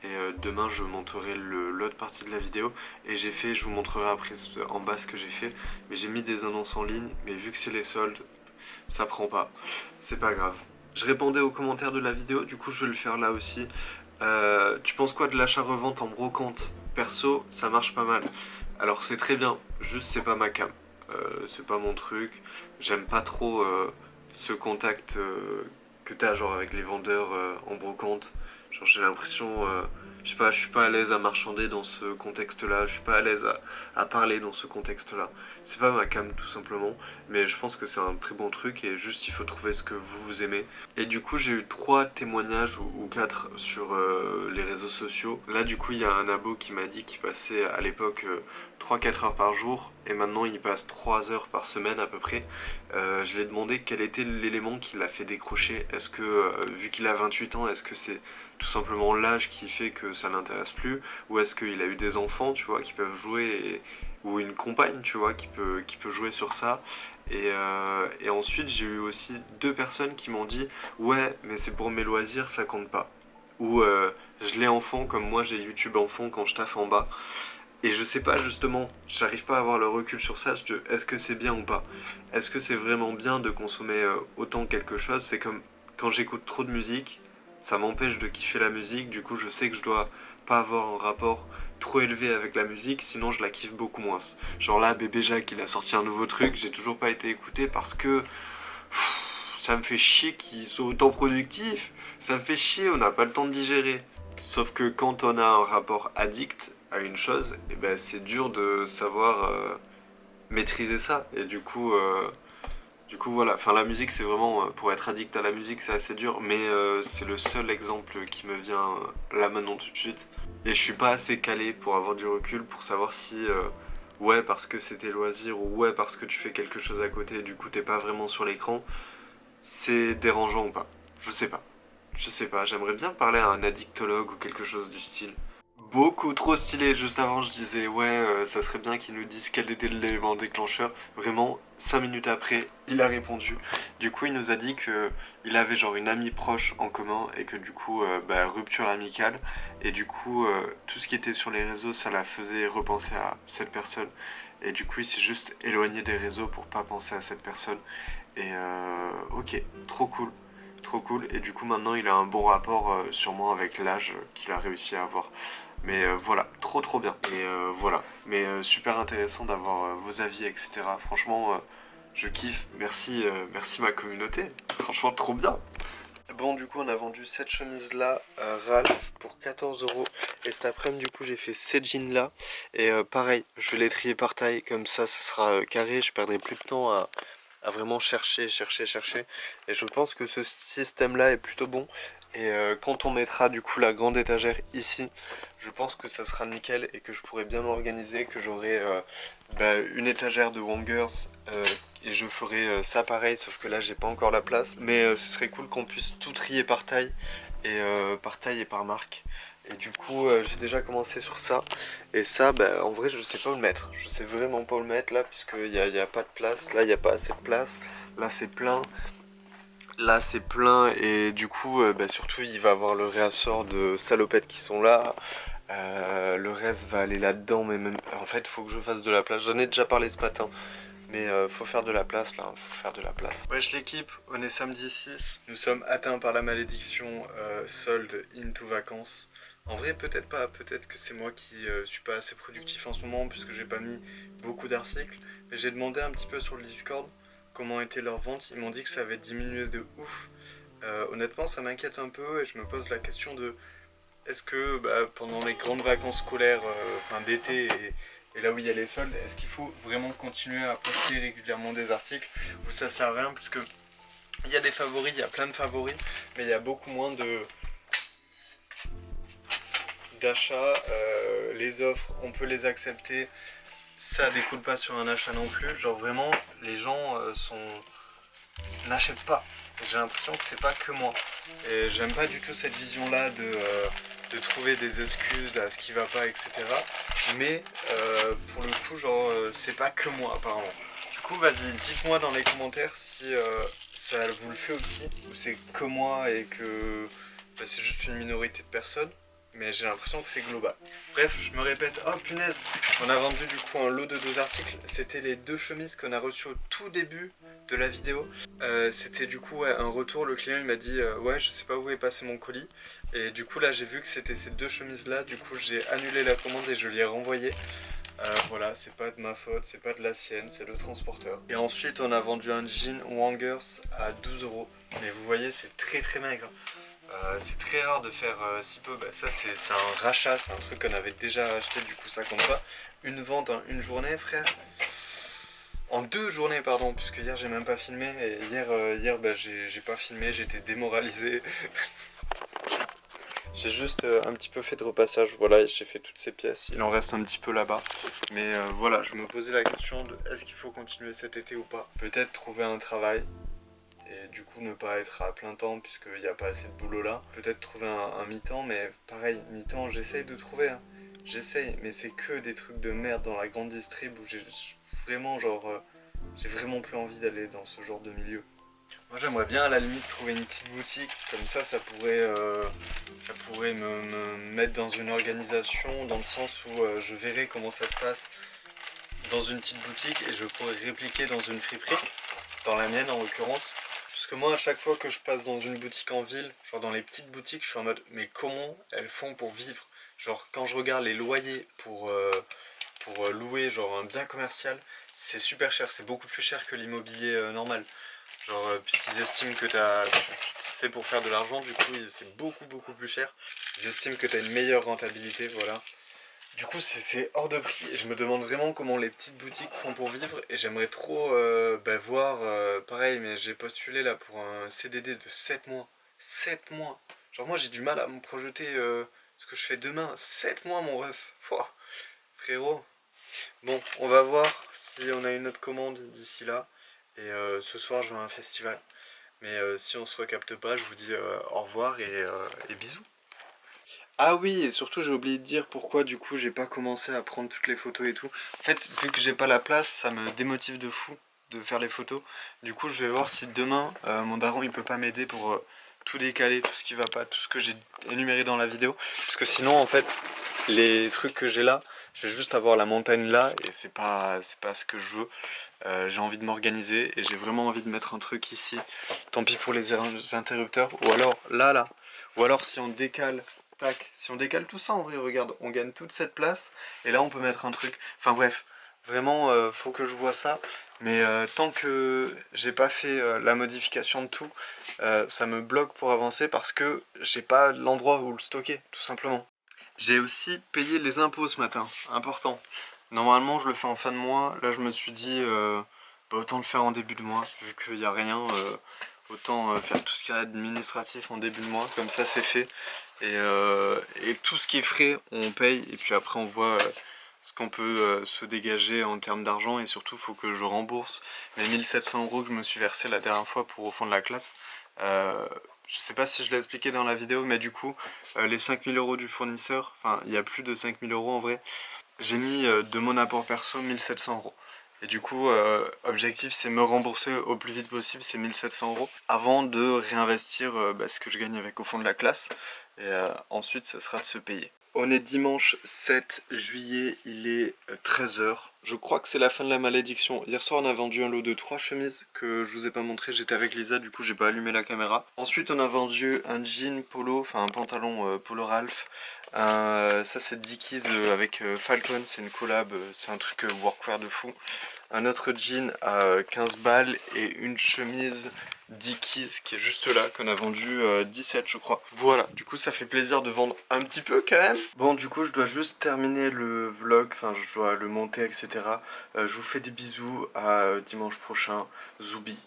Speaker 1: Et demain je monterai l'autre partie de la vidéo. Et j'ai fait, je vous montrerai après en bas ce que j'ai fait. Mais j'ai mis des annonces en ligne. Mais vu que c'est les soldes, ça prend pas. C'est pas grave. Je répondais aux commentaires de la vidéo. Du coup je vais le faire là aussi. Tu penses quoi de l'achat-revente en brocante? Perso ça marche pas mal. Alors c'est très bien. Juste c'est pas ma cam. C'est pas mon truc. J'aime pas trop ce contact que t'as genre avec les vendeurs en brocante. Genre j'ai l'impression, je sais pas, je suis pas à l'aise à marchander dans ce contexte-là, je suis pas à l'aise à parler dans ce contexte-là. C'est pas ma cam tout simplement, mais je pense que c'est un très bon truc et juste il faut trouver ce que vous aimez. Et du coup j'ai eu 3 témoignages ou 4 sur les réseaux sociaux. Là du coup il y a un abo qui m'a dit qu'il passait à l'époque 3-4 heures par jour et maintenant il passe 3 heures par semaine à peu près. Je lui ai demandé quel était l'élément qui l'a fait décrocher. Est-ce que, vu qu'il a 28 ans, est-ce que c'est tout simplement l'âge qui fait que que ça l'intéresse plus, ou est-ce qu'il a eu des enfants, tu vois, qui peuvent jouer, ou une compagne, tu vois, qui peut jouer sur ça. Et ensuite, j'ai eu aussi 2 personnes qui m'ont dit ouais, mais c'est pour mes loisirs, ça compte pas. Ou je l'ai en fond, comme moi j'ai YouTube en fond quand je taffe en bas. Et je sais pas justement, j'arrive pas à avoir le recul sur ça. Est-ce que c'est bien ou pas? Est-ce que c'est vraiment bien de consommer autant quelque chose? C'est comme quand j'écoute trop de musique, ça m'empêche de kiffer la musique. Du coup, je sais que je dois pas avoir un rapport trop élevé avec la musique, sinon je la kiffe beaucoup moins. Genre là, Bébé Jacques, il a sorti un nouveau truc, j'ai toujours pas été écouté parce que ça me fait chier qu'ils soient autant productifs. Ça me fait chier, on n'a pas le temps de digérer. Sauf que quand on a un rapport addict à une chose, et ben c'est dur de savoir maîtriser ça. Et du coup voilà. Enfin la musique c'est vraiment pour être addict à la musique c'est assez dur, mais c'est le seul exemple qui me vient là maintenant tout de suite. Et je suis pas assez calé pour avoir du recul pour savoir si ouais parce que c'était loisir ou ouais parce que tu fais quelque chose à côté et du coup t'es pas vraiment sur l'écran, c'est dérangeant ou pas. Je sais pas. Je sais pas, j'aimerais bien parler à un addictologue ou quelque chose du style. Beaucoup trop stylé, juste avant je disais ouais ça serait bien qu'il nous dise quel était l'élément déclencheur. Vraiment, 5 minutes après, il a répondu. Du coup il nous a dit que il avait genre une amie proche en commun et que du coup bah, rupture amicale. Et du coup tout ce qui était sur les réseaux ça la faisait repenser à cette personne. Et du coup il s'est juste éloigné des réseaux pour pas penser à cette personne. Et ok, trop cool. Trop cool. Et du coup, maintenant, il a un bon rapport, sûrement avec l'âge qu'il a réussi à avoir. Mais voilà, trop trop bien. Et voilà. Mais super intéressant d'avoir vos avis, etc. Franchement, je kiffe. Merci, merci ma communauté. Franchement, trop bien. Bon, du coup, on a vendu cette chemise-là à Ralph pour 14 euros. Et cet après-midi, du coup, j'ai fait ces jeans-là. Et pareil, je vais les trier par taille. Comme ça sera carré. Je perdrai plus de temps à vraiment chercher. Et je pense que ce système-là est plutôt bon. Et quand on mettra du coup la grande étagère ici, je pense que ça sera nickel et que je pourrai bien m'organiser, que j'aurai bah, une étagère de Wongers et je ferai ça pareil, sauf que là j'ai pas encore la place. Mais ce serait cool qu'on puisse tout trier par taille et par marque. Et du coup j'ai déjà commencé sur ça. Et ça bah, en vrai je sais pas où le mettre. Je sais vraiment pas où le mettre là puisqu'il y a pas de place. Là il n'y a pas assez de place. Là c'est plein. Là c'est plein et du coup bah, surtout il va avoir le réassort de salopettes qui sont là. Le reste va aller là-dedans mais même en fait faut que je fasse de la place. J'en ai déjà parlé ce matin. Mais faut faire de la place là, faut faire de la place. Ouais, je l'équipe, on est samedi 6. Nous sommes atteints par la malédiction solde into vacances. En vrai, peut-être pas, peut-être que c'est moi qui suis pas assez productif en ce moment puisque j'ai pas mis beaucoup d'articles. Mais j'ai demandé un petit peu sur le Discord comment étaient leurs ventes. Ils m'ont dit que ça avait diminué de ouf. Honnêtement, ça m'inquiète un peu et je me pose la question de est-ce que bah, pendant les grandes vacances scolaires, enfin d'été et là où il y a les soldes, est-ce qu'il faut vraiment continuer à poster régulièrement des articles ou ça sert à rien puisque il y a des favoris, il y a plein de favoris, mais il y a beaucoup moins d'achats. Les offres, on peut les accepter, ça découle pas sur un achat non plus. Genre vraiment, les gens n'achètent pas. J'ai l'impression que c'est pas que moi. Et j'aime pas du tout cette vision-là de trouver des excuses à ce qui va pas, etc. Mais pour le coup, genre, c'est pas que moi apparemment. Du coup, vas-y, dites-moi dans les commentaires si ça vous le fait aussi, ou c'est que moi et que bah, c'est juste une minorité de personnes. Mais j'ai l'impression que c'est global. Bref, je me répète, oh punaise, on a vendu du coup un lot de 2 articles. C'était les 2 chemises qu'on a reçues au tout début de la vidéo. C'était du coup ouais, un retour, le client il m'a dit ouais je sais pas où est passé mon colis. Et du coup là j'ai vu que c'était ces 2 chemises là, du coup j'ai annulé la commande et je l'ai renvoyée. Voilà, c'est pas de ma faute, c'est pas de la sienne, c'est le transporteur. Et ensuite on a vendu un jean Wongers à 12 euros. Mais vous voyez c'est très très maigre. C'est très rare de faire si peu. Bah, ça c'est un rachat, c'est un truc qu'on avait déjà acheté, du coup ça compte pas. Une vente en une journée frère. En 2 journées pardon, puisque hier j'ai même pas filmé. Et hier bah, j'ai pas filmé, j'étais démoralisé. J'ai juste un petit peu fait de repassage, voilà, et j'ai fait toutes ces pièces. Il en reste un petit peu là-bas. Mais voilà, je me posais la question de est-ce qu'il faut continuer cet été ou pas. Peut-être trouver un travail. et du coup ne pas être à plein temps puisqu'il n'y a pas assez de boulot là. Peut-être trouver un mi-temps, mais pareil, mi-temps j'essaye de trouver, hein. J'essaye, mais c'est que des trucs de merde dans la grande distrib où j'ai vraiment genre... j'ai vraiment plus envie d'aller dans ce genre de milieu. Moi j'aimerais bien à la limite trouver une petite boutique, comme ça pourrait me mettre dans une organisation, dans le sens où je verrais comment ça se passe dans une petite boutique et je pourrais répliquer dans une friperie, dans la mienne en l'occurrence. Parce que moi à chaque fois que je passe dans une boutique en ville, genre dans les petites boutiques, je suis en mode mais comment elles font pour vivre? Genre quand je regarde les loyers pour louer genre un bien commercial, c'est super cher, c'est beaucoup plus cher que l'immobilier normal. Genre puisqu'ils estiment que c'est pour faire de l'argent, du coup c'est beaucoup plus cher. Ils estiment que tu as une meilleure rentabilité, voilà. Du coup c'est hors de prix et je me demande vraiment comment les petites boutiques font pour vivre et j'aimerais trop voir, pareil, mais j'ai postulé là pour un CDD de 7 mois. 7 mois. Genre moi j'ai du mal à me projeter ce que je fais demain. 7 mois mon ref. Pouah, frérot. Bon, on va voir si on a une autre commande d'ici là. Et ce soir je vais à un festival. Mais si on se recapte pas, je vous dis au revoir et bisous. Ah oui, et surtout j'ai oublié de dire pourquoi du coup j'ai pas commencé à prendre toutes les photos et tout. En fait, vu que j'ai pas la place, ça me démotive de fou de faire les photos. Du coup, je vais voir si demain mon daron il peut pas m'aider pour tout décaler, tout ce qui va pas, tout ce que j'ai énuméré dans la vidéo. Parce que sinon, en fait, les trucs que j'ai là, je vais juste avoir la montagne là et c'est pas ce que je veux. J'ai envie de m'organiser et j'ai vraiment envie de mettre un truc ici. Tant pis pour les interrupteurs. Ou alors là. Ou alors si on décale, tac, si on décale tout ça en vrai, regarde, on gagne toute cette place. Et là on peut mettre un truc. Enfin bref, vraiment faut que je vois ça. Mais tant que j'ai pas fait la modification de tout, ça me bloque pour avancer parce que j'ai pas l'endroit où le stocker, tout simplement. J'ai aussi payé les impôts ce matin, important. Normalement je le fais en fin de mois, là je me suis dit autant le faire en début de mois, vu qu'il n'y a rien, autant faire tout ce qui est administratif en début de mois, comme ça c'est fait. Et tout ce qui est frais on paye et puis après on voit ce qu'on peut se dégager en termes d'argent et surtout il faut que je rembourse les 1700 € que je me suis versé la dernière fois pour au fond de la classe. Je sais pas si je l'ai expliqué dans la vidéo, mais du coup, les 5000 € du fournisseur, enfin, il y a plus de 5000 € en vrai, j'ai mis de mon apport perso 1700 €. Et du coup, objectif, c'est me rembourser au plus vite possible ces 1700 € avant de réinvestir ce que je gagne avec au fond de la classe. Et ensuite, ça sera de se payer. On est dimanche 7 juillet, il est 13 h. Je crois que c'est la fin de la malédiction. Hier soir on a vendu un lot de 3 chemises que je vous ai pas montré, j'étais avec Lisa, du coup j'ai pas allumé la caméra. Ensuite on a vendu un jean polo, enfin un pantalon polo Ralph. Ça c'est Dickies avec Falcon, c'est une collab, c'est un truc workwear de fou. Un autre jean à 15 balles et une chemise Dickies qui est juste là, qu'on a vendu 17 je crois. Voilà, du coup ça fait plaisir de vendre un petit peu quand même. Bon du coup je dois juste terminer le vlog, enfin je dois le monter etc. Je vous fais des bisous, à dimanche prochain, Zoubi.